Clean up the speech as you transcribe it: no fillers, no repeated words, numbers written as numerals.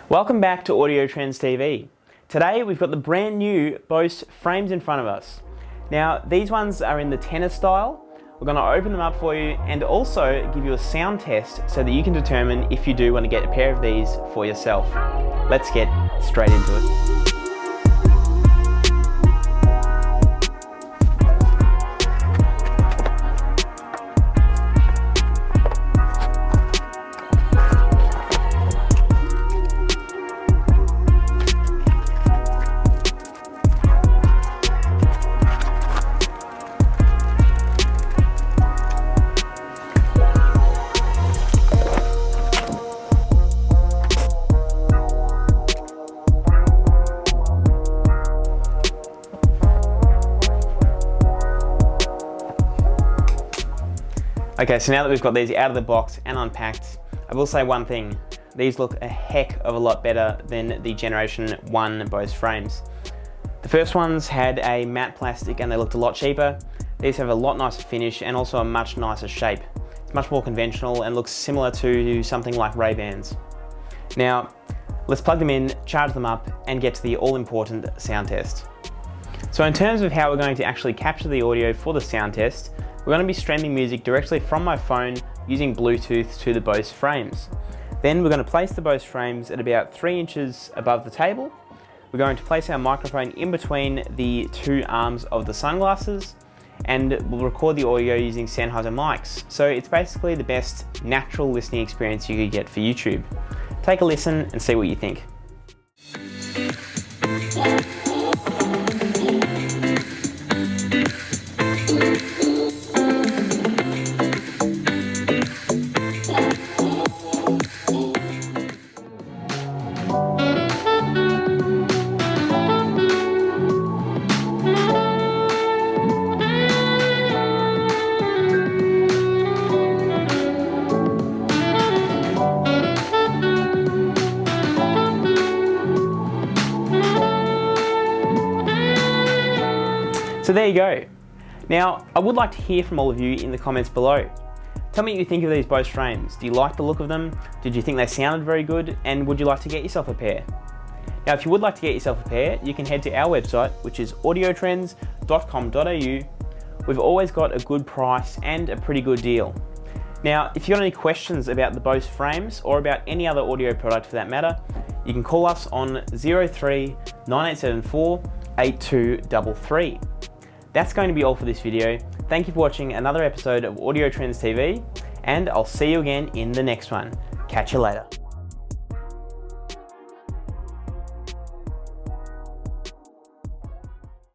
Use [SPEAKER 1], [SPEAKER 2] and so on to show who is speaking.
[SPEAKER 1] Welcome back to AudioTrends TV. Today we've got the brand new Bose frames in front of us. Now these ones are in the Tenor style. We're going to open them up for you and also give you a sound test so that you can determine if you do want to get a pair of these for yourself. Let's get straight into it. Okay, so now that we've got these out of the box and unpacked, I will say one thing. These look a heck of a lot better than the Generation 1 Bose frames. The first ones had a matte plastic and they looked a lot cheaper. These have a lot nicer finish and also a much nicer shape. It's much more conventional and looks similar to something like Ray-Bans. Now, let's plug them in, charge them up, and get to the all-important sound test. So in terms of how we're going to actually capture the audio for the sound test, we're going to be streaming music directly from my phone using Bluetooth to the Bose frames. Then we're going to place the Bose frames at about 3 inches above the table. We're going to place our microphone in between the two arms of the sunglasses, and we'll record the audio using Sennheiser mics. So it's basically the best natural listening experience you could get for YouTube. Take a listen and see what you think. So there you go. Now, I would like to hear from all of you in the comments below. Tell me what you think of these Bose frames. Do you like the look of them? Did you think they sounded very good? And would you like to get yourself a pair? Now, if you would like to get yourself a pair, you can head to our website, which is audiotrends.com.au. We've always got a good price and a pretty good deal. Now, if you've got any questions about the Bose frames or about any other audio product for that matter, you can call us on 03 9874 8233. That's going to be all for this video. Thank you for watching another episode of AudioTrends TV, and I'll see you again in the next one. Catch you later.